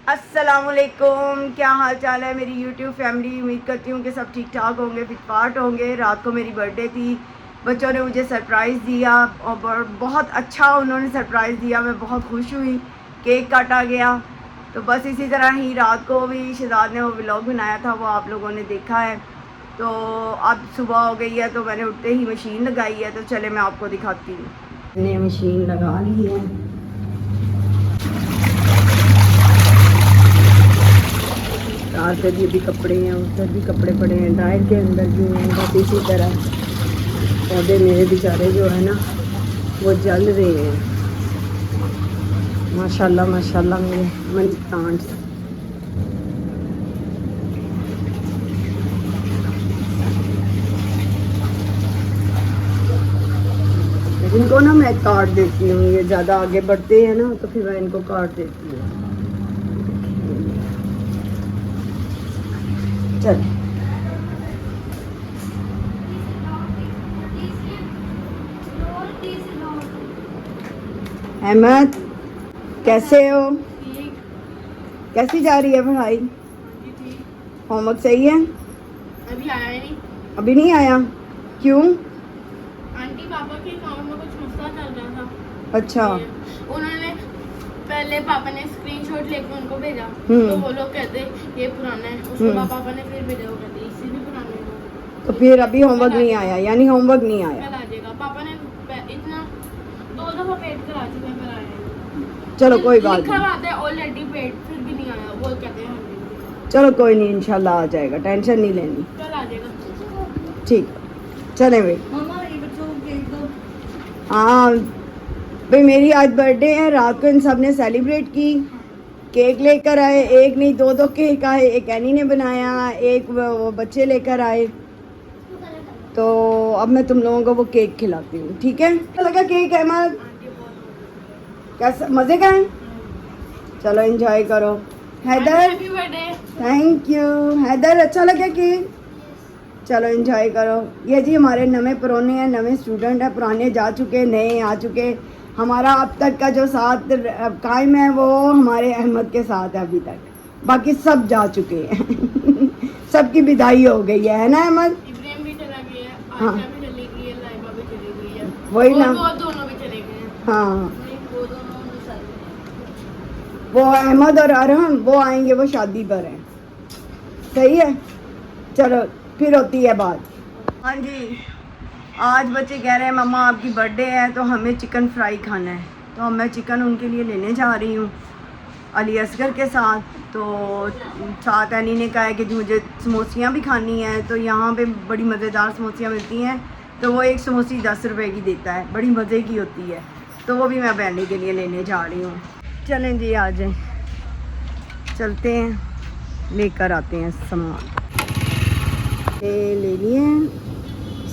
अस्सलामुअलैकुम, क्या हाल चाल है मेरी यूट्यूब फैमिली। उम्मीद करती हूँ कि सब ठीक ठाक होंगे, फिटफाट होंगे। रात को मेरी बर्थडे थी, बच्चों ने मुझे सरप्राइज़ दिया और बहुत अच्छा उन्होंने सरप्राइज़ दिया। मैं बहुत खुश हुई। केक काटा गया। तो बस इसी तरह ही रात को भी शहजाद ने वो व्लॉग बनाया था, वो आप लोगों ने देखा है। तो अब सुबह हो गई है, तो मैंने उठते ही मशीन लगाई है। तो चले मैं आपको दिखाती हूँ। मैंने मशीन लगा ली है। तार पे भी कपड़े हैं, उस पर भी कपड़े पड़े हैं, ड्रायर के अंदर भी हैं। बस इसी तरह पौधे मेरे बेचारे जो है ना वो जल रहे हैं। माशाल्लाह माशाल्लाह मेरे मनी प्लांट्स। इनको ना मैं काट देती हूँ, ये ज़्यादा आगे बढ़ते हैं ना तो फिर मैं इनको काट देती हूँ। चल अहमद, कैसे हो? कैसी जा रही है पढ़ाई? होमवर्क सही है? अभी आया ही नहीं। अभी नहीं आया? क्यों? आंटी पापा के अकाउंट में कुछ मसला चल रहा था। अच्छा। उन्होंने पहले पापा ने स्क्रीनशॉट लेकर उनको भेजा, हम्म। तो वो लोग कहते ये पुराना है। उसके बाद पापा ने फिर भेजा, वो कहते इसी भी पुराने है। तो फिर अभी होमवर्क नहीं आया, यानी होमवर्क नहीं आया। कल आ जाएगा। पापा ने इतना 2 दफा पेड करा चुके हैं, पर आया नहीं। चलो कोई बात लिखा नहीं। आता है ऑलरेडी पेड, फिर भी नहीं आया। वो कहते हैं चलो कोई नहीं, इंशाल्लाह आ जाएगा, टेंशन नहीं लेनी। कल आ जाएगा। ठीक, चले भाई। मम्मा ये बच्चों को केक दो। हाँ भाई, मेरी आज बर्थडे है। रात को इन सब ने सेलिब्रेट की, केक लेकर आए। एक नहीं, दो केक आए। एक एनी ने बनाया, एक वो बच्चे लेकर आए। तो अब मैं तुम लोगों को वो केक खिलाती हूँ, ठीक है? कैसा लगा केक अहमद? कैसा, मज़े का है? चलो एंजॉय करो। Haider, happy birthday. Thank you. Haider, अच्छा लगा केक? चलो एंजॉय करो। ये जी हमारे नवे पुराने हैं, नवे स्टूडेंट हैं। पुराने जा चुके, नए आ चुके। हमारा अब तक का जो साथ कायम है वो हमारे अहमद के साथ है अभी तक। बाकी सब जा चुके हैं। सबकी विदाई हो गई है ना अहमद? इब्राहिम भी चला गया है, हाँ। आशा भी चली गई है, लाइबा भी चली गई है। वही ना। वो दोनों भी चले गए हैं। हाँ, नहीं, वो दोनों उनके साथ हैं। वो अहमद और अरहम वो आएंगे, वो शादी पर हैं। सही है, चलो फिर होती है बात। हाँ जी, आज बच्चे कह रहे हैं मम्मा आपकी बर्थडे है तो हमें चिकन फ्राई खाना है। तो अब मैं चिकन उनके लिए लेने जा रही हूँ अली असगर के साथ। तो साथ अली ने कहा है कि मुझे समोसियाँ भी खानी हैं। तो यहाँ पे बड़ी मज़ेदार समोसियाँ मिलती हैं। तो वो एक समोसी 10 रुपए की देता है, बड़ी मज़े की होती है। तो वो भी मैं बहनी के लिए लेने जा रही हूँ। चलें जी, आ जाएं, चलते हैं, लेकर आते हैं सामान। ये ले लिए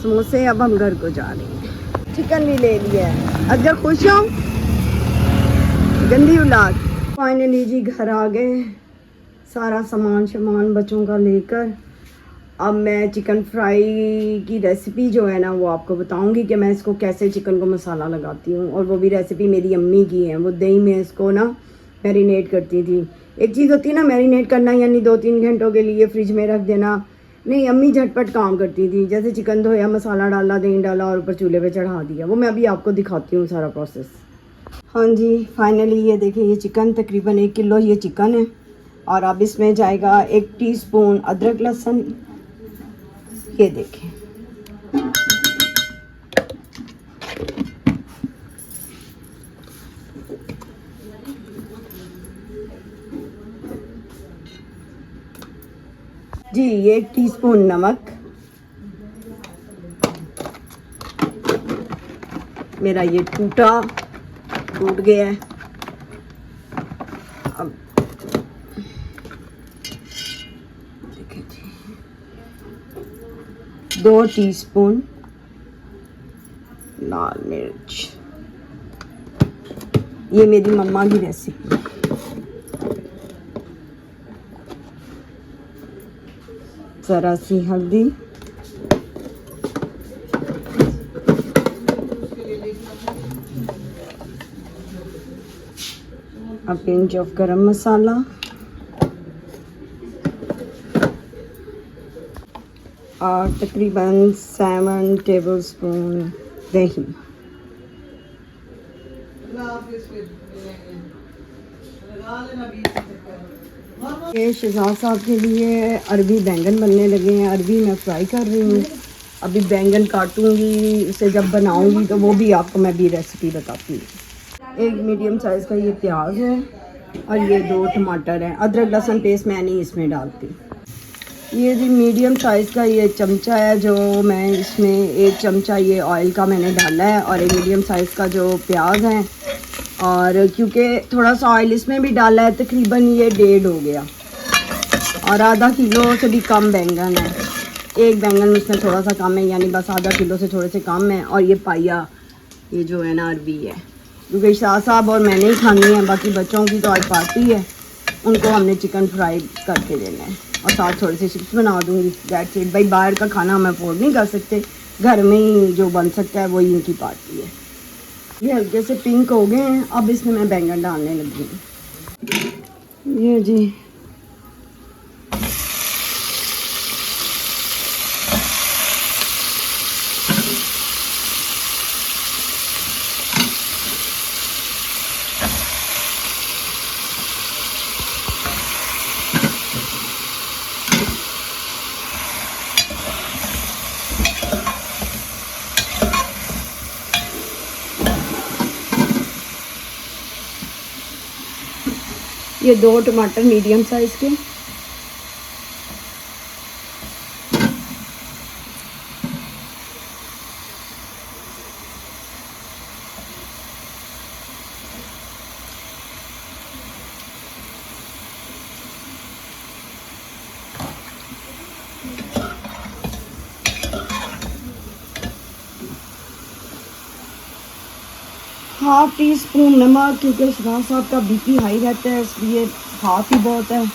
समोसे, अब हम घर को जा रहे हैं। चिकन भी ले लिया है। अगर खुश हो गंदी औलाद। फाइनली जी घर आ गए, सारा सामान बच्चों का लेकर। अब मैं चिकन फ्राई की रेसिपी जो है ना वो आपको बताऊंगी कि मैं इसको कैसे चिकन को मसाला लगाती हूँ। और वो भी रेसिपी मेरी अम्मी की है। वो दही में इसको ना मैरिनेट करती थी। एक चीज़ होती है ना मैरिनेट करना, यानी 2-3 घंटों के लिए फ्रिज में रख देना। नहीं, अम्मी झटपट काम करती थी। जैसे चिकन धोया, मसाला डाला, दही डाला और ऊपर चूल्हे पे चढ़ा दिया। वो मैं अभी आपको दिखाती हूँ सारा प्रोसेस। हाँ जी, फाइनली ये देखिए, ये चिकन तकरीबन 1 किलो ये चिकन है। और अब इसमें जाएगा 1 टीस्पून अदरक लहसुन। ये देखें, जी ये 1 टीस्पून नमक। मेरा ये टूट गया है। अब देखिए जी, 2 टीस्पून लाल मिर्च। ये मेरी मम्मा की रेसिपी। ज़रा सी हल्दी, a pinch of garam masala, और तकरीबन 7 टेबलस्पून दही। ये शहजाद साहब के लिए अरबी बैंगन बनने लगे हैं। अरबी मैं फ्राई कर रही हूँ। अभी बैंगन काटूंगी, उसे जब बनाऊंगी तो वो भी आपको मैं भी रेसिपी बताती हूँ। एक मीडियम साइज़ का ये प्याज है और ये 2 टमाटर हैं। अदरक लहसुन पेस्ट मैं नहीं इसमें डालती। ये जी मीडियम साइज़ का ये चमचा है जो मैं इसमें 1 चमचा ये ऑयल का मैंने डाला है और एक मीडियम साइज़ का जो प्याज है। और क्योंकि थोड़ा सा ऑयल इसमें भी डाला है, तकरीबन ये 1.5 हो गया और आधा किलो से भी कम बैंगन है। एक बैंगन उसमें थोड़ा सा कम है, यानी बस आधा किलो से थोड़े से कम है। और ये पाया ये जो है ना अरबी है, क्योंकि शाह साहब और मैंने ही खानी है, बाकी बच्चों की तो आज पार्टी है, उनको हमने चिकन फ्राई करके देना है और साथ थोड़े से चिप्स बना दूँगी। That's it. भाई बाहर का खाना हम अफोर्ड नहीं कर सकते, घर में ही जो बन सकता है वही इनकी पार्टी है। ये हल्के से पिंक हो गए हैं, अब इसमें मैं बैंगन डालने लगी हूँ। ये जी ये 2 टमाटर मीडियम साइज़ के। हाफ टी स्पून नमक, क्योंकि शहजाद साहब का बीपी हाई रहता है इसलिए हाफ ही बहुत है।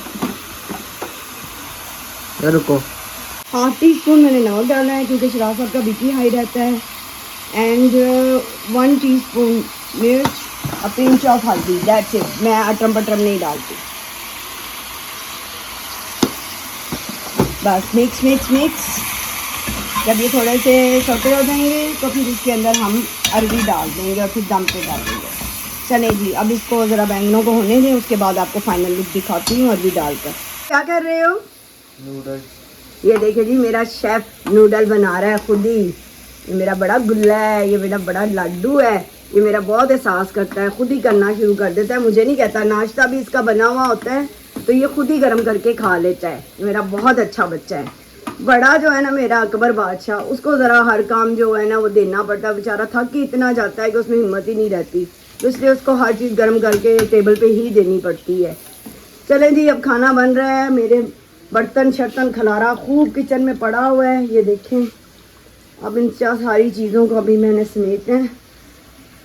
रुको, हाफ टी स्पून मैंने नमक डाला है क्योंकि शहजाद साहब का बीपी हाई रहता है। एंड 1 टीस्पून मिर्च, अ पिंच ऑफ हल्दी। That's it. मैं अटरम पटरम नहीं डालती। बस मिक्स मिक्स मिक्स। जब ये थोड़े से छोटे हो जाएंगे तो फिर इसके अंदर हम अरबी डाल देंगे और फिर दम पे डाल देंगे। चले जी, अब इसको ज़रा बैंगनों को होने दें, उसके बाद आपको फाइनल लुक दिखाती हूँ अरबी डालकर। क्या कर रहे हो? नूडल। ये देखिए जी, मेरा शेफ़ नूडल बना रहा है खुद ही। ये मेरा बड़ा गुल्ला है, ये मेरा बड़ा लड्डू है, ये मेरा बहुत एहसास करता है, खुद ही करना शुरू कर देता है, मुझे नहीं कहता। नाश्ता भी इसका बना हुआ होता है तो ये खुद ही गर्म करके खा लेता है। मेरा बहुत अच्छा बच्चा है। बड़ा जो है ना मेरा अकबर बादशाह, उसको ज़रा हर काम जो है ना वो देना पड़ता है। बेचारा थक ही इतना जाता है कि उसमें हिम्मत ही नहीं रहती, तो इसलिए उसको हर चीज़ गर्म करके टेबल पे ही देनी पड़ती है। चलें जी, अब खाना बन रहा है। मेरे बर्तन शर्तन खलारा खूब किचन में पड़ा हुआ है, ये देखें। अब इन सारी चीज़ों को अभी मैंने समेटना है,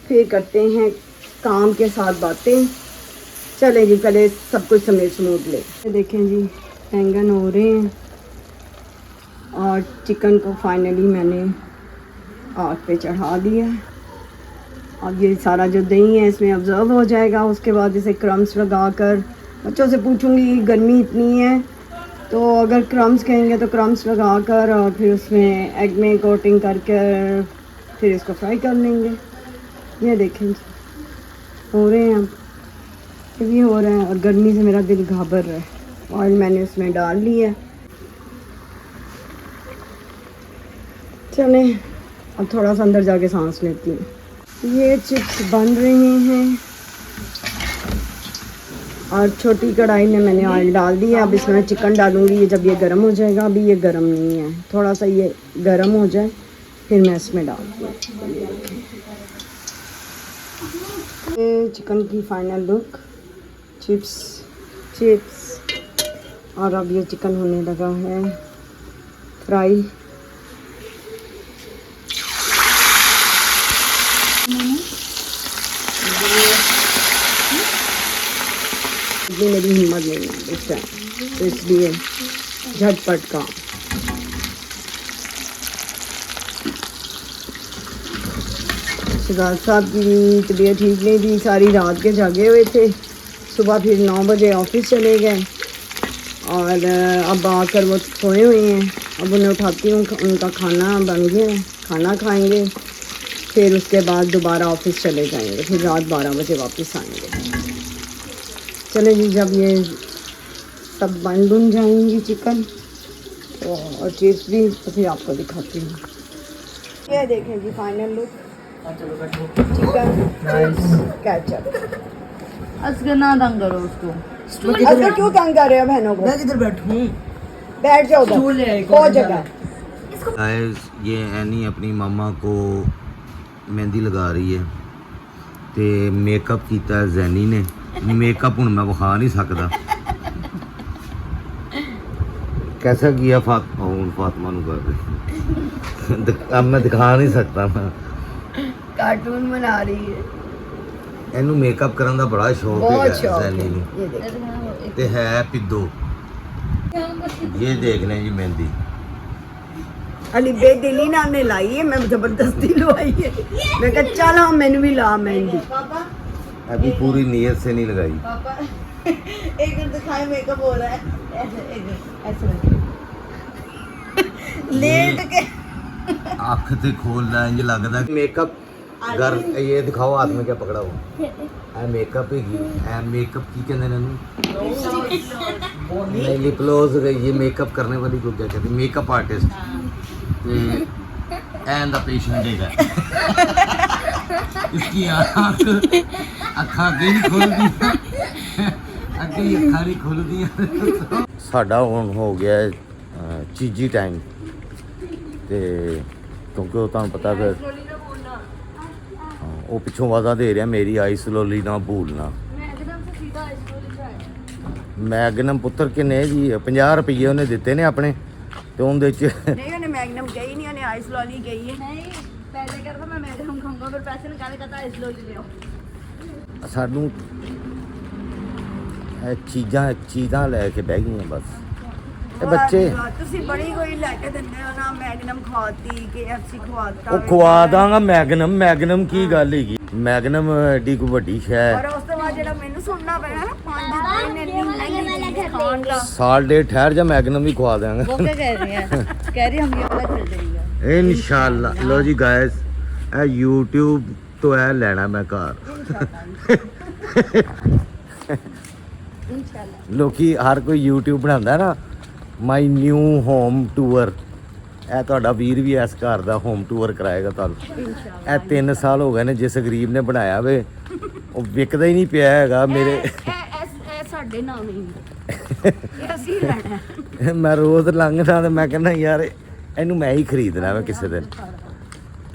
फिर करते हैं काम के साथ बातें। चलें जी, पहले सब कुछ समेट समूट ले। ये देखें जी, बैंगन हो रहे हैं और चिकन को फाइनली मैंने आग पे चढ़ा दिया है। अब ये सारा जो दही है इसमें ऑब्ज़र्व हो जाएगा। उसके बाद इसे क्रम्स लगा कर, बच्चों से पूछूंगी गर्मी इतनी है तो अगर क्रम्स कहेंगे तो क्रम्स लगा कर और फिर उसमें एग में कोटिंग करके फिर इसको फ्राई कर लेंगे। ये देखें हो रहे हैं, अब ये हो रहा है और गर्मी से मेरा दिल घाबर रहा है। ऑयल मैंने उसमें डाल लिया है। चलें अब थोड़ा सा अंदर जाके सांस लेती हूँ। ये चिप्स बन रहे हैं और छोटी कढ़ाई में मैंने ऑयल डाल दिया। अब इसमें मैं चिकन डालूँगी। ये जब ये गर्म हो जाएगा, अभी ये गर्म नहीं है, थोड़ा सा ये गर्म हो जाए फिर मैं इसमें डाल दूँ। ये चिकन की फाइनल लुक, चिप्स और अब ये चिकन होने लगा है फ्राई। ये मेरी हिम्मत नहीं है इस टाइम, तो इसलिए झटपट काम। शहजाद साहब की तबीयत ठीक नहीं थी, सारी रात के जागे हुए थे। सुबह फिर 9 बजे ऑफिस चले गए और अब आकर वो सोए हुए हैं। अब उन्हें उठाती हूँ, उनका खाना बन गया, खाना खाएंगे, फिर उसके बाद दोबारा ऑफिस चले जाएंगे, फिर रात 12 बजे वापस आएंगे। चले जी, जब ये सब बन जाएंगी चिकन और चिप्स भी, तो फिर आपको दिखाती हूँ। ये देखें जी final look, chicken ketchup. Asghar ना तंग करो उसको। असगर क्यों तंग कर रहे हो बहनों को? मैं किधर बैठूं? बैठ जाओ उधर, स्टूल ले आई, वो जगह। गाइस ये एनी अपनी मामा को मेहंदी लगा रही है ਤੇ ਮੇਕਅਪ ਕੀਤਾ ਜ਼ੈਨੀ ਨੇ। ਮੇਕਅਪ ਹੁਣ ਮੈਂ ਵਿਖਾ ਨਹੀਂ ਸਕਦਾ कैसा किया फातिमा ਨੂੰ कर रही अब मैं दिखा नहीं सकता मैं कार्टून बना रही है, ਇਹਨੂੰ ਮੇਕਅਪ ਕਰਨ ਦਾ ਬੜਾ ਸ਼ੌਕ बहुत ਹੈ शौक ਜ਼ੈਨੀ है। ਨੂੰ ये देखो, ਤੇ ਹੈ ਪਿੱਦੋ। ये देख लें जी मेहंदी अली बेदिली ना हमने लाई है, मैं जबरदस्ती लवाई है। मैं कहा चल हाँ मैंने भी ला मेहंदी। अभी पूरी नीयत से नहीं लगाई। पापा एक मिनट दिखाए, मेकअप हो रहा है ऐसे लेट के। ਅੱਖ ਤੇ ਖੋਲਦਾ ਇੰਜ ਲੱਗਦਾ ਮੇਕਅਪ ਗਰ ਇਹ ਦਿਖਾਓ हाथ में क्या पकड़ा हुआ है मेकअप ही है मेकअप की कहते हैं नहीं लिप ग्लोस ये मेकअप करने वाली को क्या कहते हैं makeup artist and the patient है इसकी आँख ਅੱਖਾਂ ਅੱਗੇ ਨਹੀਂ ਖੁੱਲਦੀਆਂ ਅੱਗੇ ਹੀ ਅੱਖਾਂ ਨਹੀਂ ਖੁੱਲਦੀਆਂ ਸਾਡਾ ਹੁਣ ਹੋ ਗਿਆ ਚੀਜੀ ਟਾਈਮ ਤੇ ਕਿਉਂਕਿ ਉਹ ਤੁਹਾਨੂੰ ਪਤਾ ਫਿਰ ਉਹ ਪਿੱਛੋਂ ਵਾਦਾ ਦੇ ਰਿਹਾ ਮੇਰੀ ਆਈ ਸਲੋਲੀ ਨਾ ਭੂਲਣਾ। ਮੈਗਨਮ ਪੁੱਤਰ ਕਿੰਨੇ ਜੀ 50 ਰੁਪਏ ਉਹਨੇ ਦਿੱਤੇ ਨੇ ਆਪਣੇ ਤੇ ਉਹਦੇ ਚ नहीं उन्हें मैग्नम गई नहीं, उन्हें आइस लॉली गई है। नहीं पहले करता मैं मैडम खाऊंगा फिर पैसे निकाले कहता है इसलो ले आओ। ਸਾਨੂੰ ਇਹ ਚੀਜ਼ਾਂ ਲੈ ਕੇ ਬਹਿ ਗਈਆਂ ਬਸ ਇਹ ਬੱਚੇ ਤੁਸੀਂ ਬੜੀ ਕੋਈ ਲੈ ਕੇ ਦਿੰਦੇ ਹੋ ਨਾ, ਮੈਗਨਮ ਖਵਾਤੀ KFC ਖਵਾਤਾ। ਉਹ ਖਵਾ ਦਾਂਗਾ ਮੈਗਨਮ ਕੀ ਗੱਲ ਹੈਗੀ ਮੈਗਨਮ ਏਡੀ ਕੋ ਵੱਡੀ ਸ਼ੈ ਔਰ ਉਸ ਤੋਂ ਬਾਅਦ ਜਿਹੜਾ ਮੈਨੂੰ ਸੁਣਨਾ ਪੈਣਾ ਨਾ 5 ਦਿਨ ਇੰਨੀ ਮਹਿੰਗੀ ਚੀਜ਼ ਖਾਣ ਦਾ। ਸਾਲ ਡੇ ਠਹਿਰ ਜਾ ਮੈਗਨਮ ਵੀ ਖਵਾ ਦਾਂਗਾ। वो क्या कह रही है? कह रही हम ये वाला खरीद रही है। ਇਨਸ਼ਾਅੱਲਾ। ਲੋ ਜੀ ਗਾਇਸ ਇਹ YouTube ਤੋਂ ਇਹ ਲੈਣਾ ਮੈਂ ਘਰ। ਲੋਕੀ ਹਰ ਕੋਈ YouTube ਬਣਾਉਂਦਾ ਨਾ ਮਾਈ ਨਿਊ ਹੋਮ ਟੂਰ, ਇਹ ਤੁਹਾਡਾ ਵੀਰ ਵੀ ਇਸ ਘਰ ਦਾ ਹੋਮ ਟੂਰ ਕਰਾਏਗਾ ਤੁਹਾਨੂੰ। ਇਹ 3 ਸਾਲ ਹੋ ਗਏ ਨੇ ਜਿਸ ਗਰੀਬ ਨੇ ਬਣਾਇਆ ਵੇ ਉਹ ਵਿਕਦਾ ਹੀ ਨਹੀਂ ਪਿਆ ਹੈਗਾ ਮੇਰੇ। ਇਹ ਸਾਡੇ ਨਾਮ ਹੀ ਇਹ ਅਸੀਂ ਲੈਣਾ। ਮੈਂ ਰੋਜ਼ ਲੰਘਦਾ ਤੇ ਮੈਂ ਕਹਿੰਦਾ ਯਾਰ ਇਹਨੂੰ ਮੈਂ ਹੀ ਖਰੀਦਣਾ ਵਾ ਕਿਸੇ ਦਿਨ,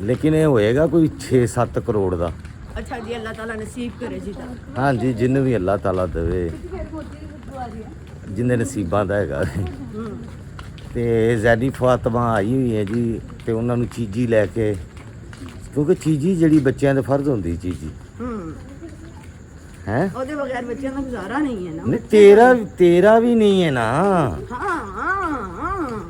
ਲੇਕਿਨ ਇਹ ਹੋਏਗਾ ਕੋਈ 6-7 ਕਰੋੜ ਦਾ। ਅੱਛਾ ਜੀ, ਅੱਲਾਹ ਤਾਲਾ ਨਸੀਬ ਕਰੇ ਜੀ ਤਾਂ। ਹਾਂਜੀ ਜਿਹਨੂੰ ਵੀ ਅੱਲਾਹ ਤਾਲਾ ਦੇਵੇ, ਜਿੰਨੇ ਨਸੀਬਾਂ ਦਾ ਹੈਗਾ। ਤੇ ਜ਼ੈਨੀ ਫਾਤਿਮਾ ਆਈ ਹੋਈ ਹੈ ਜੀ ਤੇ ਉਹਨਾਂ ਨੂੰ ਚੀਜ਼ੀ ਲੈ ਕੇ, ਕਿਉਂਕਿ ਚੀਜ਼ੀ ਜਿਹੜੀ ਬੱਚਿਆਂ ਦੇ ਫਰਜ਼ ਹੁੰਦੀ ਚੀਜ਼ੀ ਹੈ। ਉਹਦੇ ਬਗੈਰ ਬੱਚਿਆਂ ਦਾ ਗੁਜ਼ਾਰਾ ਨਹੀਂ ਹੈ ਨਾ। ਨਹੀਂ ਤੇਰਾ ਵੀ ਨਹੀਂ ਹੈ ਨਾ। ਹਾਂ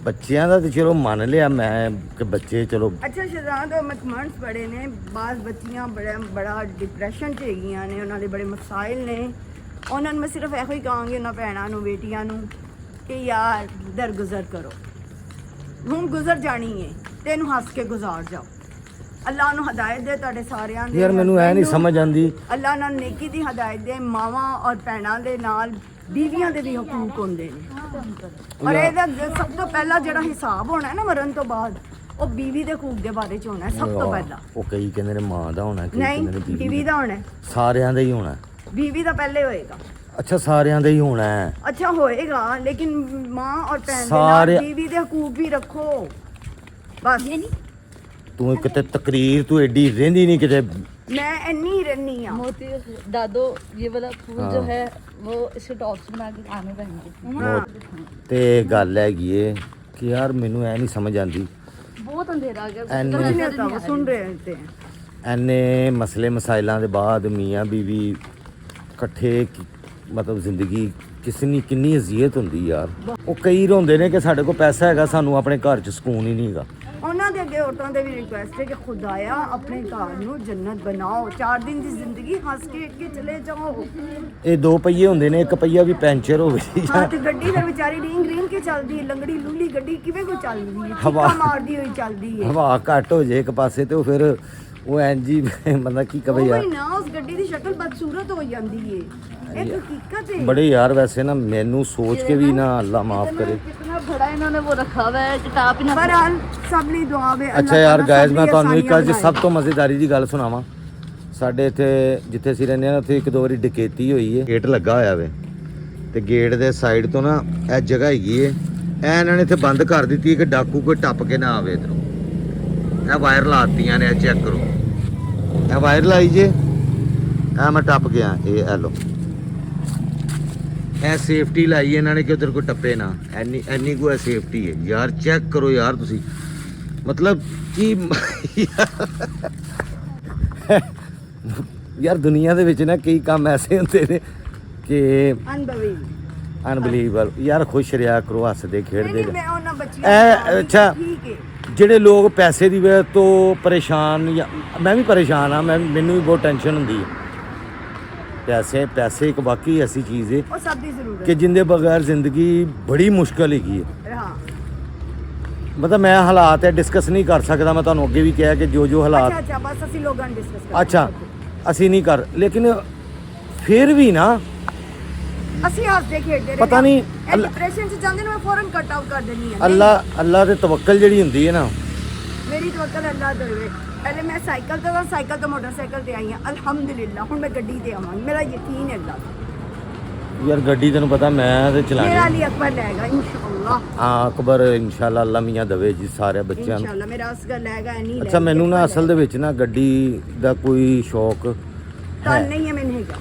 ਬੱਚਿਆਂ ਦਾ ਤੇ ਚਲੋ ਮੰਨ ਲਿਆ ਮੈਂ ਕਿ ਬੱਚੇ ਚਲੋ। ਅੱਛਾ ਸ਼ਹਿਜ਼ਾਦ ਉਹ ਕਮੈਂਟਸ ਬੜੇ ਨੇ, ਬਾਜ਼ ਬੱਚੀਆਂ ਬੜਾ ਡਿਪਰੈਸ਼ਨ 'ਚ ਹੈਗੀਆਂ ਨੇ, ਉਹਨਾਂ ਦੇ ਬੜੇ ਮਸਾਇਲ ਨੇ। ਉਹਨਾਂ ਨੂੰ ਮੈਂ ਸਿਰਫ ਇਹੋ ਹੀ ਕਹਾਂਗੀ ਉਹਨਾਂ ਭੈਣਾਂ ਨੂੰ ਬੇਟੀਆਂ ਨੂੰ ਕਿ ਯਾਰ ਦਰਗੁਜ਼ਰ ਕਰੋ, ਹੁਣ ਗੁਜ਼ਰ ਜਾਣੀ ਹੈ ਤੇ ਇਹਨੂੰ ਹੱਸ ਕੇ ਗੁਜ਼ਾਰ ਜਾਓ। ਅੱਲਾਹ ਨੂੰ ਹਦਾਇਤ ਦੇ ਤੁਹਾਡੇ ਸਾਰਿਆਂ ਦੀ। ਯਾਰ ਮੈਨੂੰ ਇਹ ਨਹੀਂ ਸਮਝ ਆਉਂਦੀ। ਅੱਲਾਹ ਨਾਲ ਨੇਕੀ ਦੀ ਹਦਾਇਤ ਦੇ। ਮਾਵਾਂ ਔਰ ਭੈਣਾਂ ਦੇ ਨਾਲ ਬੀਵੀਆਂ ਦੇ ਵੀ ਹਕੂਕ ਹੁੰਦੇ ਨੇ, ਔਰ ਇਹਦਾ ਸਭ ਤੋਂ ਪਹਿਲਾਂ ਜਿਹੜਾ ਹਿਸਾਬ ਹੋਣਾ ਹੈ ਨਾ ਮਰਨ ਤੋਂ ਬਾਅਦ, ਉਹ ਬੀਵੀ ਦੇ ਹਕੂਕ ਦੇ ਬਾਰੇ ਚ ਹੋਣਾ ਹੈ ਸਭ ਤੋਂ ਪਹਿਲਾਂ। ਉਹ ਕਈ ਕਹਿੰਦੇ ਨੇ ਮਾਂ ਦਾ ਹੋਣਾ, ਕਈ ਨਹੀਂ, ਕਹਿੰਦੇ ਨੇ ਬੀਵੀ ਦਾ ਹੋਣਾ ਹੈ। ਸਾਰਿਆਂ ਦਾ ਹੀ ਹੋਣਾ। ਬੀਵੀ ਦਾ ਪਹਿਲੇ ਹੋਏਗਾ। ਅੱਛਾ ਸਾਰਿਆਂ ਦਾ ਹੀ ਹੋਣਾ ਹੈ। ਅੱਛਾ ਹੋਏਗਾ, ਲੇਕਿਨ ਮਾਂ ਔਰ ਭੈਣ ਦੇ ਸਾਰੇ- ਨਾਲ ਬੀਵੀ ਦੇ ਹਕੂਕ ਵੀ ਰੱਖੋ ਬਸ। ਤੂੰ ਕਿਤੇ ਤਕਰੀਰ ਤੂੰ ਐਡੀ ਰਹਿੰਦੀ ਨਹੀਂ ਕਿਤੇ। ਮੈਂ ਇੰਨੀ ਰਹਿਨੀ ਆ। मोती दादो ये वाला फूल हाँ। जो है वो इसके टॉप्स बना के आने पहनेंगे। ਤੇ ਗੱਲ ਹੈਗੀ ਏ ਕਿ ਯਾਰ ਮੈਨੂੰ ਐ ਨਹੀਂ ਸਮਝ ਆਉਂਦੀ बहुत अंधेरा आ गया ਐਨੇ ਕੁਝ ਨਹੀਂ ਹੋਤਾ, वो सुन रहे होते हैं। ਐਨੇ ਮਸਲੇ ਮਸਾਇਲਾਂ ਦੇ ਬਾਅਦ ਮੀਆਂ ਬੀਵੀ ਇਕੱਠੇ ਮਤਲਬ ਜ਼ਿੰਦਗੀ ਕਿੰਨੀ ਅਜ਼ੀਅਤ ਹੁੰਦੀ ਯਾਰ। ਉਹ ਕਈ ਰੋਂਦੇ ਨੇ ਕਿ ਸਾਡੇ ਕੋਲ ਪੈਸਾ ਹੈਗਾ ਸਾਨੂੰ ਆਪਣੇ ਘਰ 'ਚ ਸਕੂਨ ਹੀ ਨਹੀਂ ਹੈਗਾ। ਉਹਨਾਂ ਦੇ ਅੱਗੇ ਔਰਤਾਂ ਦੇ ਵੀ ਰਿਕੁਐਸਟ ਹੈ ਕਿ ਖੁਦਾਇਆ ਆਪਣੇ ਘਰ ਨੂੰ ਜੰਨਤ ਬਣਾਓ 4 ਦਿਨ ਦੀ ਜ਼ਿੰਦਗੀ ਹੱਸ ਕੇ ਕੇ ਚਲੇ ਜਾਓ। ਇਹ 2 ਪਹੀਏ ਹੁੰਦੇ ਨੇ, ਇੱਕ ਪਹੀਆ ਵੀ ਪੈਂਚਰ ਹੋ ਗਈ ਹਾਂ ਤੇ ਗੱਡੀ ਫਿਰ ਵਿਚਾਰੀ ਰੀਂਗ ਕੇ ਚੱਲਦੀ ਹੈ, ਲੰਗੜੀ ਲੂਲੀ ਗੱਡੀ ਕਿਵੇਂ ਕੋ ਚੱਲਦੀ ਹੈ, ਹਵਾ ਚੀਕਾਂ ਮਾਰਦੀ ਹੋਈ ਚੱਲਦੀ ਹੈ। ਹਵਾ ਘੱਟ ਹੋ ਜੇ ਇੱਕ ਪਾਸੇ ਤੇ ਉਹ ਫਿਰ ਉਹ ਐਂਜੀ ਬੰਦਾ ਕੀ ਕਵੇ ਉਹ ਯਾਰ। ਵੀ ਨਾ ਉਸ ਗੱਡੀ ਦੀ ਸ਼ਕਲ ਬਦਸੂਰਤ ਹੋ ਜਾਂਦੀ ਹੈ, ਇਹ ਹਕੀਕਤ ਹੈ। ਬੜੇ ਯਾਰ ਵੈਸੇ ਨਾ ਮੈਨੂੰ ਸੋਚ ਕੇ ਵੀ ਨਾ ਅੱਲਾ ਮਾਫ करे। कितना बड़ा इन्होंने वो रखा हुआ है किताब ही ना ਬਹਰਾਲ ਸਭ ਲਈ ਦੁਆ ਵੇ। ਅੱਛਾ ਯਾਰ ਗਾਇਜ਼ ਮੈਂ ਤੁਹਾਨੂੰ ਇੱਕ ਅੱਜ ਸਭ ਤੋਂ ਮਜ਼ੇਦਾਰੀ ਦੀ ਗੱਲ ਸੁਣਾਵਾਂ। ਸਾਡੇ ਇੱਥੇ ਜਿੱਥੇ ਅਸੀਂ ਰਹਿੰਦੇ ਹਾਂ ਉੱਥੇ ਇੱਕ 2 ਵਾਰੀ ਡਕੈਤੀ ਹੋਈ ਹੈ। ਗੇਟ ਲੱਗਾ ਹੋਇਆ ਵੇ ਤੇ ਗੇਟ ਦੇ ਸਾਈਡ ਤੋਂ ਨਾ ਇਹ ਜਗ੍ਹਾ ਹੈਗੀ ਏ, ਇਹ ਇਹਨਾਂ ਨੇ ਇੱਥੇ ਬੰਦ ਕਰ ਦਿੱਤੀ ਹੈ ਕਿ ਡਾਕੂ ਕੋਈ ਟੱਪ ਕੇ ਨਾ ਆਵੇ ਇੱਧਰੋਂ। ਇਹ ਵਾਇਰ ਲਾਤੀਆਂ ਨੇ, ਚੈੱਕ ਕਰੋ ਇਹ ਵਾਇਰ ਲਾਈ ਜੇ, ਇਹ ਮੈਂ ਟੱਪ ਗਿਆ, ਇਹ ਲੋ ਇਹ ਸੇਫਟੀ ਲਾਈ ਇਹਨਾਂ ਨੇ ਕਿ ਉਧਰ ਕੋਈ ਟੱਪੇ ਨਾ, ਐਨੀ ਕੋਈ ਸੇਫਟੀ ਹੈ ਯਾਰ। ਚੈੱਕ ਕਰੋ ਯਾਰ ਤੁਸੀਂ, ਮਤਲਬ ਕਿ ਯਾਰ ਦੁਨੀਆ ਦੇ ਵਿੱਚ ਨਾ ਕਈ ਕੰਮ ਐਸੇ ਹੁੰਦੇ ਨੇ ਕਿ ਅਨਬਲੀਵੇਬਲ। ਯਾਰ ਖੁਸ਼ ਰਿਹਾ ਕਰੋ, ਹੱਸਦੇ ਖੇਡਦੇ ਮੈਂ ਉਹਨਾਂ ਬੱਚਿਆਂ ਇਹ ਅੱਛਾ ਠੀਕ ਹੈ। ਜਿਹੜੇ ਲੋਕ ਪੈਸੇ ਦੀ ਵਜ੍ਹਾ ਤੋਂ ਪਰੇਸ਼ਾਨ, ਜਾਂ ਮੈਂ ਵੀ ਪਰੇਸ਼ਾਨ ਆ, ਮੈਨੂੰ ਵੀ ਬਹੁਤ ਟੈਨਸ਼ਨ ਹੁੰਦੀ ਹੈ। ਪੈਸੇ ਇੱਕ ਵਾਕਈ ਐਸੀ ਚੀਜ਼ ਹੈ ਉਹ ਸਭ ਦੀ ਜ਼ਰੂਰਤ ਕਿ ਜਿੰਦੇ ਬਗੈਰ ਜ਼ਿੰਦਗੀ ਬੜੀ ਮੁਸ਼ਕਲ ਹੈਗੀ ਹੈ। ਹਾਂ ਮਤਲਬ ਮੈਂ ਹਾਲਾਤ ਹੈ ਡਿਸਕਸ ਨਹੀਂ ਕਰ ਸਕਦਾ, ਮੈਂ ਤੁਹਾਨੂੰ ਅੱਗੇ ਵੀ ਕਿਹਾ ਕਿ ਜੋ ਹਾਲਾਤ ਅੱਛਾ ਬਸ ਅਸੀਂ ਲੋਕਾਂ ਨੂੰ ਡਿਸਕਸ ਕਰਾਂਗੇ। ਅੱਛਾ ਅਸੀਂ ਨਹੀਂ ਕਰ, ਲੇਕਿਨ ਫਿਰ ਵੀ ਨਾ ਅਸੀਂ ਹੱਸਦੇ ਖੇਡਦੇ ਪਤਾ ਨਹੀਂ ਡਿਪਰੈਸ਼ਨ ਚ ਜਾਂਦੇ ਨੇ, ਮੈਂ ਫੌਰਨ ਕੱਟ ਆਊਟ ਕਰ ਦਿੰਦੀ ਹਾਂ। ਅੱਲਾ ਤੇ ਤਵੱਕਲ ਜਿਹੜੀ ਹੁੰਦੀ ਹੈ ਨਾ, ਮੇਰੀ ਤਵੱਕਲ ਅੱਲਾ ਤੇ ਹੋਵੇ। ਪਹਿਲੇ ਮੈਂ ਸਾਈਕਲ ਤੋਂ ਮੋਟਰਸਾਈਕਲ ਤੇ ਆਈ ਹਾਂ, ਅਲਹਮਦੁਲਿਲਾ। ਹੁਣ ਮੈਂ ਗੱਡੀ ਤੇ ਆਵਾਂਗੀ, ਮੇਰਾ ਯਕੀਨ ਹੈ ਅੱਲਾ ਤੇ। ਯਾਰ ਗੱਡੀ ਤੈਨੂੰ ਪਤਾ ਮੈਂ ਤੇ ਚਲਾਣੀ ਮੇਰਾ ਲਈ ਅਕਬਰ ਲੈਗਾ ਇਨਸ਼ਾਅੱਲਾ। ਹਾਂ ਅਕਬਰ ਇਨਸ਼ਾਅੱਲਾ, ਅੱਲਾ ਮੀਆਂ ਦਵੇ ਜੀ ਸਾਰੇ ਬੱਚਿਆਂ ਨੂੰ। ਇਨਸ਼ਾਅੱਲਾ ਮੇਰਾ ਅਸਗਰ ਲੈਗਾ ਨਹੀਂ। ਅੱਛਾ ਮੈਨੂੰ ਨਾ ਅਸਲ ਦੇ ਵਿੱਚ ਨਾ ਗੱਡੀ ਦਾ ਕੋਈ ਸ਼ੌਕ ਤਾਂ ਨਹੀਂ ਹੈ, ਮੈਨੂੰ ਹੈਗਾ।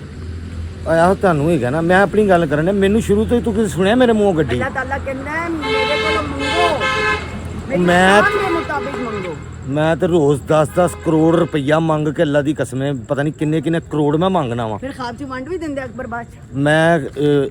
ਆਹ ਤੁਹਾਨੂੰ ਹੈਗਾ ਨਾ, ਮੈਂ ਆਪਣੀ ਗੱਲ ਕਰਨ ਡਿਆ, ਮੈਨੂੰ ਸ਼ੁਰੂ ਤੋਂ ਹੀ ਤੂੰ ਕਿਸੇ ਸੁਣਿਆ ਮੇਰੇ ਮੂੰਹੋਂ ਗੱਡੀ? ਅੱਲਾਹ ਤਾਲਾ ਕਹਿੰਦਾ ਹੈ ਮੇਰੇ ਕੋਲੋਂ ਮੰਗੋ, ਮੈਂ ਦੇ ਮੁਤਾਬਿਕ ਮੰਗੋ। ਮੈਂ ਤੇ ਰੋਜ਼ 10-10 ਕਰੋੜ ਰੁਪਈਆ ਮੰਗ ਕੇ ਅੱਲਾ ਦੀ ਕਸਮ, ਪਤਾ ਨਹੀਂ ਕਿੰਨੇ ਕਰੋੜ ਮੈਂ ਮੰਗਣਾ ਵਾ। ਫਿਰ ਖਾਬ ਚ ਵੰਡ ਵੀ ਦਿੰਦੇ ਅਕਬਰ ਬਾਦ ਚ। ਮੈਂ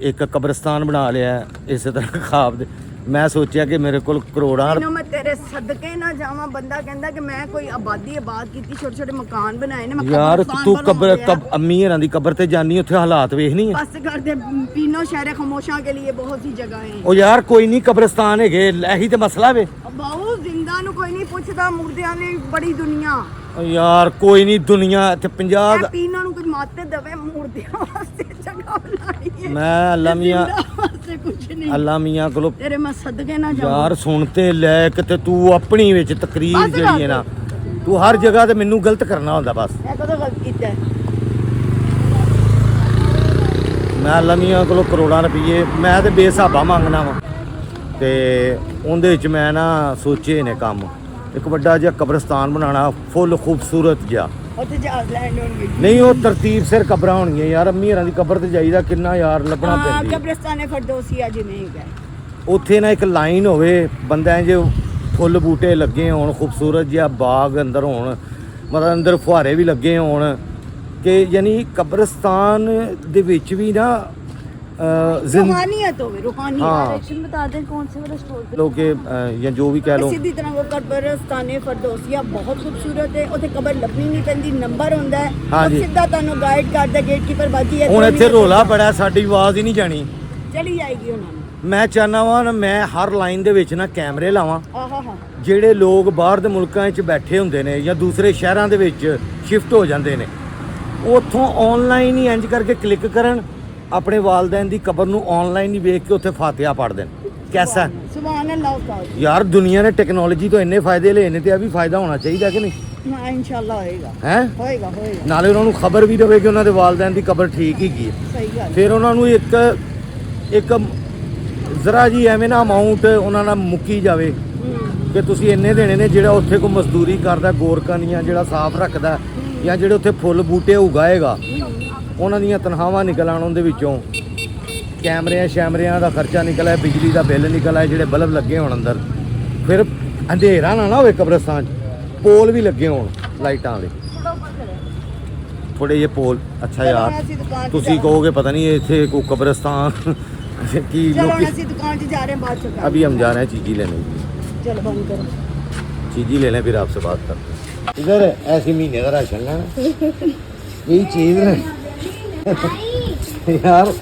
ਇੱਕ ਕਬਰਸਤਾਨ ਬਣਾ ਲਿਆ ਇਸੇ ਤਰ੍ਹਾਂ ਖਾਬ ਦੇ। ਮੈਂ ਸੋਚਿਆ ਕਿ ਮੇਰੇ ਕੋਲ ਕਰੋੜਾਂ ਇਹਨੂੰ ਮੈਂ ਤੇਰੇ ਸਦਕੇ ਨਾ ਜਾਵਾਂ। ਬੰਦਾ ਕਹਿੰਦਾ ਕਿ ਮੈਂ ਕੋਈ ਆਬਾਦੀ ਕੀਤੀ, ਛੋਟੇ ਮਕਾਨ ਬਣਾਏ ਨੇ। ਮੈਂ ਯਾਰ ਕਬਰਸਤਾਨ ਤੂੰ ਬਣਾਉਂਦੇ ਆ। ਅੰਮੀ ਹਰਾਂ ਦੀ ਕਬਰ ਤੇ ਜਾਨੀ, ਉੱਥੇ ਹਾਲਾਤ ਵੇਖਣੀ ਆ। बस घर दे तीनों शहर खामोशा के लिए बहुत सी जगह हैं। ਉਹ ਯਾਰ ਕੋਈ ਨਹੀਂ ਕਬਰਸਤਾਨ ਹੈਗੇ, ਇਹੀ ਤੇ ਮਸਲਾ ਵੇ। बहुत जिंदा नु कोई नहीं पूछता, मुर्दियां ने बड़ी दुनिया। ਉਹ ਯਾਰ ਕੋਈ ਨਹੀਂ ਦੁਨੀਆ ਇੱਥੇ 50 तीनों नु कुछ माते दवे मुर्दियां वास्ते जगह बनाई है। ਮੈਂ ਅੱਲਾ ਮੀਆਂ वास्ते कुछ नहीं। ਅੱਲਾ ਮੀਆਂ ਕੋਲੋਂ तेरे मैं सदके ना जाऊं। ਯਾਰ ਸੁਣ ਤੇ ਲੈ ਕਿਤੇ ਤੂੰ ਆਪਣੀ ਵਿੱਚ ਤਕਰੀਰ ਬਸ ਜਿਹੜੀ ਹੈ ਨਾ, ਤੂੰ ਹਰ ਜਗ੍ਹਾ ਤੇ ਮੈਨੂੰ ਗਲਤ ਕਰਨਾ ਹੁੰਦਾ ਬਸ। मैं कदों गलत कीता है? ਮੈਂ ਅੱਲਾ ਮੀਆਂ ਕੋਲੋਂ ਕਰੋੜਾਂ ਰੁਪਏ ਮੈਂ ਤੇ ਬੇਸਾਬਾ ਮੰਗਣਾ ਵਾ, ਤੇ ਉਹਦੇ ਵਿੱਚ ਮੈਂ ਨਾ ਸੋਚੇ ਨੇ ਕੰਮ, ਇੱਕ ਵੱਡਾ ਜਿਹਾ ਕਬਰਸਤਾਨ ਬਣਾਉਣਾ, ਫੁੱਲ ਖੂਬਸੂਰਤ ਜਿਹਾ। ਉੱਥੇ ਜਹਾਜ਼ ਲੈਂਡ ਹੋਣਗੇ। ਨਹੀਂ ਉਹ ਤਰਤੀਬ ਸਿਰ ਕਬਰਾਂ ਹੋਣਗੀਆਂ ਯਾਰ। ਅੰਮੀ ਹਰਾਂ ਦੀ ਕਬਰ ਤੇ ਜਾਈਦਾ ਕਿੰਨਾ ਯਾਰ ਲੱਭਣਾ ਹਾਂ ਪੈਂਦੀ ਹੈ। ਕਬਰਸਤਾਨੇ ਫਰਦੋਸੀ ਅੱਜ ਨਹੀਂ ਹੈ। ਉੱਥੇ ਨਾ ਇੱਕ ਲਾਈਨ ਹੋਵੇ, ਬੰਦਿਆਂ 'ਚ ਫੁੱਲ ਬੂਟੇ ਲੱਗੇ ਹੋਣ, ਖੂਬਸੂਰਤ ਜਿਹਾ ਬਾਗ ਅੰਦਰ ਹੋਣ, ਮਤਲਬ ਅੰਦਰ ਫੁਹਾਰੇ ਵੀ ਲੱਗੇ ਹੋਣ, ਕਿ ਯਾਨੀ ਕਬਰਸਤਾਨ ਦੇ ਵਿੱਚ ਵੀ ਨਾ रूहानियत होवे, रूहानियत। हाँ। डायरेक्शन बता दें कौन से वाला स्टोर ਲੋਕ ਜਾਂ ਜੋ ਵੀ ਕਹਿ ਲਓ। सीधी तरह वो कब्रस्ताने फरदौसिया बहुत खूबसूरत है। ਉੱਥੇ ਕਬਰ ਲੱਭਣੀ ਨਹੀਂ ਪੈਂਦੀ, ਨੰਬਰ ਹੁੰਦਾ ਹੈ। हाँ ਉਹ जी। ਸਿੱਧਾ ਤੁਹਾਨੂੰ ਗਾਈਡ ਕਰਦਾ ਗੇਟਕੀਪਰ ਬਾਜੀ। ਹੁਣ ਇੱਥੇ ਰੋਲਾ ਬੜਾ, ਸਾਡੀ ਆਵਾਜ਼ ਹੀ ਨਹੀਂ ਜਾਣੀ। ਚਲੀ ਜਾਏਗੀ ਉਹਨਾਂ ਨੂੰ। ਮੈਂ ਚਾਹੁੰਦਾ ਵਾਂ ਨਾ ਮੈਂ ਹਰ ਲਾਈਨ ਦੇ ਵਿੱਚ ਨਾ ਕੈਮਰੇ ਲਾਵਾਂ। ਆਹਾ ਹਾ। ਜਿਹੜੇ ਲੋਕ ਬਾਹਰ ਦੇ ਮੁਲਕਾਂ 'ਚ ਬੈਠੇ ਹੁੰਦੇ ਨੇ ਜਾਂ ਦੂਸਰੇ ਸ਼ਹਿਰਾਂ ਦੇ ਵਿੱਚ ਸ਼ਿਫਟ ਹੋ ਜਾਂਦੇ ਨੇ, ਉੱਥੋਂ ਆਨਲਾਈਨ ਹੀ ਇੰਜ ਕਰਕੇ ਕਲਿੱਕ ਕਰਨ, ਆਪਣੇ ਵਾਲਦੈਨ ਦੀ ਕਬਰ ਨੂੰ ਆਨਲਾਈਨ ਹੀ ਵੇਖ ਕੇ ਉੱਥੇ ਫਾਤਿਹਾ ਪੜ੍ਹ ਦੇਣ। ਕੈਸਾ ਸੁਭਾਨ ਅੱਲਾਹ ਉਸਤਾਦ। ਯਾਰ ਦੁਨੀਆ ਨੇ ਟੈਕਨੋਲੋਜੀ ਤੋਂ ਇੰਨੇ ਫਾਇਦੇ ਲਏ ਨੇ, ਤੇ ਇਹ ਵੀ ਫਾਇਦਾ ਹੋਣਾ ਚਾਹੀਦਾ ਕਿ ਨਹੀਂ? ਹਾਂ ਇਨਸ਼ਾਅੱਲਾ ਹੋਏਗਾ। ਹੈ ਹੋਏਗਾ ਹੋਏਗਾ। ਨਾਲੇ ਉਹਨਾਂ ਨੂੰ ਖਬਰ ਵੀ ਦੇਵੇ ਕਿ ਉਹਨਾਂ ਦੇ ਵਾਲਦੈਨ ਦੀ ਕਬਰ ਠੀਕ ਹੈਗੀ ਹੈ। ਸਹੀ ਗੱਲ। ਫਿਰ ਉਹਨਾਂ ਨੂੰ ਇੱਕ ਜ਼ਰਾ ਜੀ ਐਵੇਂ ਨਾ ਅਮਾਉਂਟ ਉਹਨਾਂ ਨਾਲ ਮੁੱਕੀ ਜਾਵੇ ਕਿ ਤੁਸੀਂ ਇੰਨੇ ਦੇਣੇ ਨੇ। ਜਿਹੜਾ ਉੱਥੇ ਕੋਈ ਮਜ਼ਦੂਰੀ ਕਰਦਾ, ਗੋਰਖਾਨੀਆਂ ਜਿਹੜਾ ਸਾਫ਼ ਰੱਖਦਾ, ਜਾਂ ਜਿਹੜੇ ਉੱਥੇ ਫੁੱਲ ਬੂਟੇ ਉਗਾਏਗਾ, ਉਹਨਾਂ ਦੀਆਂ ਤਨਖਾਹਾਂ ਨਿਕਲ ਆਉਣ ਉਹਦੇ ਵਿੱਚੋਂ, ਕੈਮਰਿਆਂ ਦਾ ਖਰਚਾ ਨਿਕਲ ਆਏ, ਬਿਜਲੀ ਦਾ ਬਿੱਲ ਨਿਕਲ ਆਏ, ਜਿਹੜੇ ਬਲਬ ਲੱਗੇ ਹੋਣ ਅੰਦਰ, ਫਿਰ ਅੰਧੇਰਾ ਨਾ ਹੋਵੇ ਕਬਰਸਤਾਨ 'ਚ, ਪੋਲ ਵੀ ਲੱਗੇ ਹੋਣ ਲਾਈਟਾਂ ਵਾਲੇ, ਥੋੜੇ ਜਿਹੇ ਪੋਲ। ਅੱਛਾ ਯਾਰ ਤੁਸੀਂ ਕਹੋਗੇ ਪਤਾ ਨਹੀਂ ਇੱਥੇ ਕੋਈ ਕਬਰਸਤਾਨ ਕੀ चलो लोग ਅਸੀਂ ਦੁਕਾਨ 'ਚ ਜਾ ਰਹੇ ਹਾਂ, ਬਾਅਦ ਚ अभी हम जा रहे हैं चीज़ी लेने। चलो बंद करो। चीज़ ही ले लें फिर आपसे बात करते हैं। इधर ऐसी महीने का राशन लेना यही चीज़ है यार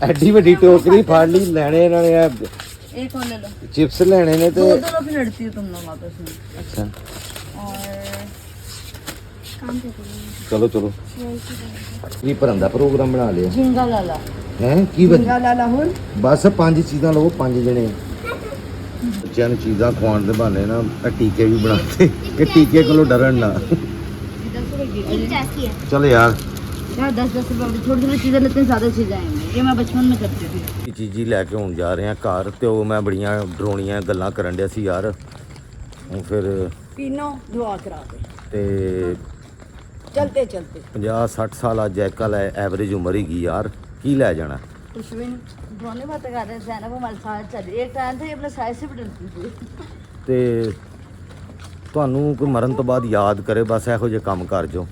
एडी वड्डी टोकरी फाड़ ली लैने इन्होंने एक और ले लो, चिप्स लेने ने तो दो दो फिर लड़ती हो तुम लोग आपस में। अच्छा और चलो चलो की भरन दा प्रोग्राम बना लिया झिंगा लाला है की बन ਲਾ ਲਾ ਹੁਣ बस 5 चीज़ां लो 5 जने ਬੱਚਿਆਂ ਨੂੰ ਚੀਜ਼ਾਂ ਖਵਾਉਣ ਦੇ ਬਹਾਨੇ ਨਾ ਇਹ ਟੀਕੇ ਵੀ ਬਣਾਤੇ ਕਿ ਟੀਕੇ ਕੋਲੋਂ ਡਰਨ ਨਾ चल यार यार 10-10 रुपए वाली छोटी छोटी चीजें लेते हैं, ज्यादा चीजें आएंगी। ये मैं बचपन में करती थी। ਇਹ ਚੀਜ਼ ਹੀ ਲੈ ਕੇ ਹੁਣ ਜਾ ਰਹੇ ਆ ਘਰ ਤੇ ਉਹ ਮੈਂ ਬੜੀਆਂ ਡਰਾਉਣੀਆਂ ਗੱਲਾਂ ਕਰਨ ਡਿਆ ਸੀ ਯਾਰ ਹੁਣ ਫਿਰ ਪੀਨੋ ਦੁਆ ਕਰਾ ਦੇ ਤੇ ਚਲਤੇ ਚਲਤੇ 50-60 ਸਾਲ ਅੱਜ ਕੱਲ ਐਵਰੇਜ ਉਮਰ ਹੀਗੀ ਯਾਰ ਕੀ ਲੈ ਜਾਣਾ ਪੁਸ਼ਵਿਨ दोनों बातें कर रहे हैं, जैनब हमारे साथ चली। एक टाइम था ये अपने साइज से भी डरती थी। ਤੇ ਤੁਹਾਨੂੰ ਕੋਈ ਮਰਨ ਤੋਂ ਬਾਅਦ ਯਾਦ ਕਰੇ ਬਸ ਇਹੋ ਜਿਹੇ ਕੰਮ ਕਰ ਜੋ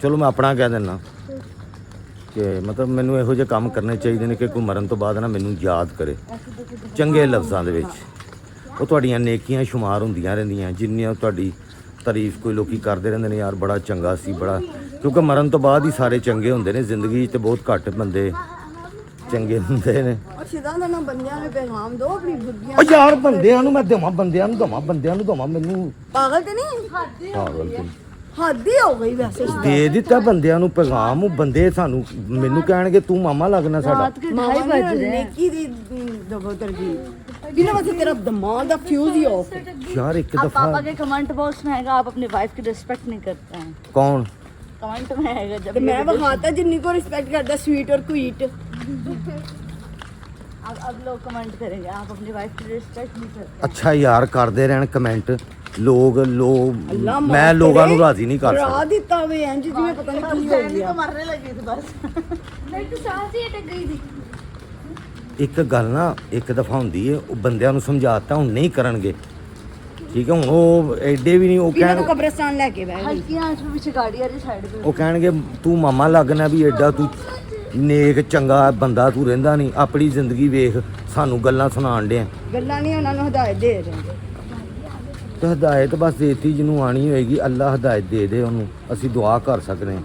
ਚਲੋ ਮੈਂ ਆਪਣਾ ਕਹਿ ਦਿੰਦਾ ਕਿ ਮਤਲਬ ਮੈਨੂੰ ਇਹੋ ਜਿਹੇ ਕੰਮ ਕਰਨੇ ਚਾਹੀਦੇ ਨੇ ਕਿ ਕੋਈ ਮਰਨ ਤੋਂ ਬਾਅਦ ਨਾ ਮੈਨੂੰ ਯਾਦ ਕਰੇ ਚੰਗੇ ਲਫ਼ਜ਼ਾਂ ਦੇ ਵਿੱਚ ਉਹ ਤੁਹਾਡੀਆਂ ਨੇਕੀਆਂ ਸ਼ੁਮਾਰ ਹੁੰਦੀਆਂ ਰਹਿੰਦੀਆਂ ਜਿੰਨੀਆਂ ਤੁਹਾਡੀ ਤਾਰੀਫ ਕੋਈ ਲੋਕੀ ਕਰਦੇ ਰਹਿੰਦੇ ਨੇ ਯਾਰ ਬੜਾ ਚੰਗਾ ਸੀ ਬੜਾ ਕਿਉਂਕਿ ਮਰਨ ਤੋਂ ਬਾਅਦ ਹੀ ਸਾਰੇ ਚੰਗੇ ਹੁੰਦੇ ਨੇ ਜ਼ਿੰਦਗੀ 'ਚ ਤੇ ਬਹੁਤ ਘੱਟ ਬੰਦੇ ਚੰਗੇ ਹੁੰਦੇ ਨੇ ਔਰ ਸਿੱਧਾ ਨਾ ਬੰਦਿਆਂ ਨੂੰ ਪੈਗਾਮ ਦੋ ਆਪਣੀ ਬੁੱਧੀਆਂ ਉਹ ਯਾਰ ਬੰਦਿਆਂ ਨੂੰ ਮੈਂ ਦੇਵਾਂ ਬੰਦਿਆਂ ਨੂੰ ਦੇਵਾਂ ਮੈਨੂੰ ਪਾਗਲ ਤੇ ਨਹੀਂ ਪਾਗਲ ਤੇ ਹੱਦ ਹੀ ਹੋ ਗਈ ਵੈਸੇ ਦੇ ਦਿੱਤਾ ਬੰਦਿਆਂ ਨੂੰ ਪੈਗਾਮ ਉਹ ਬੰਦੇ ਸਾਨੂੰ ਮੈਨੂੰ ਕਹਿਣਗੇ ਤੂੰ ਮਾਮਾ ਲੱਗਣਾ ਸਾਡਾ रात के 2:30 बज रहे हैं। ਨੇਕੀ ਦੀ ਦਬੋ ਤਰਗੀ ਬਿਨਾਂ ਵਸੇ ਤੇਰਾ ਦਿਮਾਗ ਦਾ ਫਿਊਜ਼ ਹੀ ਆਫ ਹੈ ਯਾਰ ਇੱਕ अब पापा दफा के कमेंट बॉक्स में आएगा, आप अपनी वाइफ की रिस्पेक्ट नहीं करते हैं। कौन कमेंट में आएगा जब ਤੇ ये ਮੈਂ वीडियो- ਵਿਖਾਤਾ ਜਿੰਨੀ ਕੋ ਰਿਸਪੈਕਟ ਕਰਦਾ ਸਵੀਟ ਔਰ ਕੁਈਟ अब लोग कमेंट करेंगे, आप अपनी वाइफ की रिस्पेक्ट नहीं करते। ਅੱਛਾ ਯਾਰ ਕਰਦੇ ਰਹਿਣ ਕਮੈਂਟ ਲੋਕ ਅੱਲਾ ਮੈਂ ਲੋਕਾਂ ਨੂੰ ਰਾਜ਼ੀ ਨਹੀਂ ਕਰ ਰਾ ਸਕਦਾ ਦਿੱਤਾ ਵੇ ਇੰਜ ਜਿਵੇਂ ਪਤਾ ਨਹੀਂ ਕੀ ਹੋ ਗਿਆ मरने लगी थी बस। मेरी तो सांस ही अटक गई थी। ਇੱਕ ਗੱਲ ਨਾ ਇੱਕ ਦਫਾ ਹੁੰਦੀ ਏ ਉਹ ਬੰਦਿਆਂ ਨੂੰ ਸਮਝਾਤਾ ਹੁਣ ਨਹੀਂ ਕਰਨਗੇ ਠੀਕ ਹੈ ਹੁਣ ਉਹ ਐਡੇ ਵੀ ਨਹੀਂ ਉਹ ਬਿਨਾਂ ਕਹਿਣ ਨੂੰ ਕਬਰਸਤਾਨ ਲੈ ਕੇ ਬਹਿ ਗਈ हल्की आंच में पीछे गाड़ी आ रही साइड पे। ਉਹ ਕਹਿਣਗੇ ਤੂੰ ਮਾਮਾ ਲੱਗਣਾ ਵੀ ਐਡਾ ਤੂੰ ਨੇਕ ਚੰਗਾ ਬੰਦਾ ਤੂੰ ਰਹਿੰਦਾ ਨਹੀਂ ਆਪਣੀ ਜ਼ਿੰਦਗੀ ਵੇਖ ਸਾਨੂੰ ਗੱਲਾਂ ਸੁਣਾਉਣ ਡਿਆ ਗੱਲਾਂ ਨਹੀਂ ਉਹਨਾਂ ਨੂੰ ਹਦਾਇਤ ਦੇ ਰਹੇ ਤੇ ਹਦਾਇਤ ਬਸ ਦੇਤੀ ਜਿਹਨੂੰ ਆਣੀ ਹੋਏਗੀ ਅੱਲਾ ਹਦਾਇਤ ਦੇ ਦੇ ਉਹਨੂੰ ਅਸੀਂ ਦੁਆ ਕਰ ਸਕਦੇ ਹਾਂ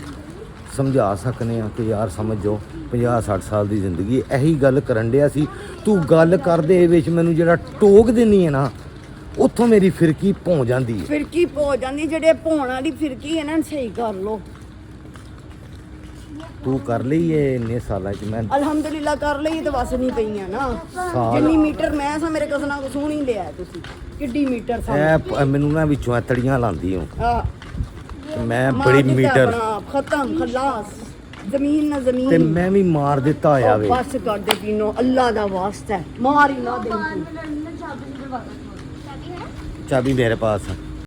ਸਮਝਾ ਸਕਦੇ ਹਾਂ ਕਿ ਯਾਰ ਸਮਝੋ 50-60 ਸਾਲ ਦੀ ਜ਼ਿੰਦਗੀ ਇਹੀ ਗੱਲ ਕਰਨ ਡਿਆ ਸੀ ਤੂੰ ਗੱਲ ਕਰਦੇ ਵਿੱਚ ਮੈਨੂੰ ਜਿਹੜਾ ਟੋਕ ਦਿੰਨੀ ਹੈ ਨਾ ਉੱਥੋਂ ਮੇਰੀ ਫਿਰਕੀ ਭੌਂ ਜਾਂਦੀ ਹੈ ਫਿਰਕੀ ਪੋ ਜਾਂਦੀ ਜਿਹੜੇ ਭੋਣ ਵਾਲੀ ਫਿਰਕੀ ਹੈ ਨਾ ਸਹੀ ਕਰ ਲੋ ਤੂੰ ਕਰ ਲਈ ਏ ਇੰਨੇ ਸਾਲਾਂ 'ਚ ਮੈਂ ਅਲਹਮਦੁਲਿਲਾ ਕਰ ਲਈ ਤੇ ਵਸ ਨਹੀਂ ਪਈਆਂ ਨਾ ਸਾਲ ਜਿੰਨੀ ਮੀਟਰ ਮੈਂ ਸਾਂ ਮੇਰੇ ਕਸਨਾ ਕੋ ਸੋਹਣੀ ਲਿਆ ਤੁਸੀਂ ਕਿੱਡੀ ਮੀਟਰ ਸਾਂ ਮੈਨੂੰ ਨਾ ਵਿੱਚੋਂ ਤੜੀਆਂ ਲਾਉਂਦੀ ਹਾਂ ਆ ਮੈਂ ਬੜੀ ਮੀਟਰ ਖਤਮ ਖਲਾਸ ਜ਼ਮੀਨ ਨਾ ਜ਼ਮੀਨ ਤੇ ਮੈਂ ਵੀ ਮਾਰ ਦਿੱਤਾ ਹੋਇਆ ਵੇ ਬਸ ਕਰਦੇ ਪੀਨੋ ਅੱਲਾ ਦਾ ਵਾਸਤਾ ਹੈ, ਮਾਰ ਹੀ ਨਾ ਦੇ ਚਾਬੀ ਮੇਰੇ ਪਾਸ ਹੈ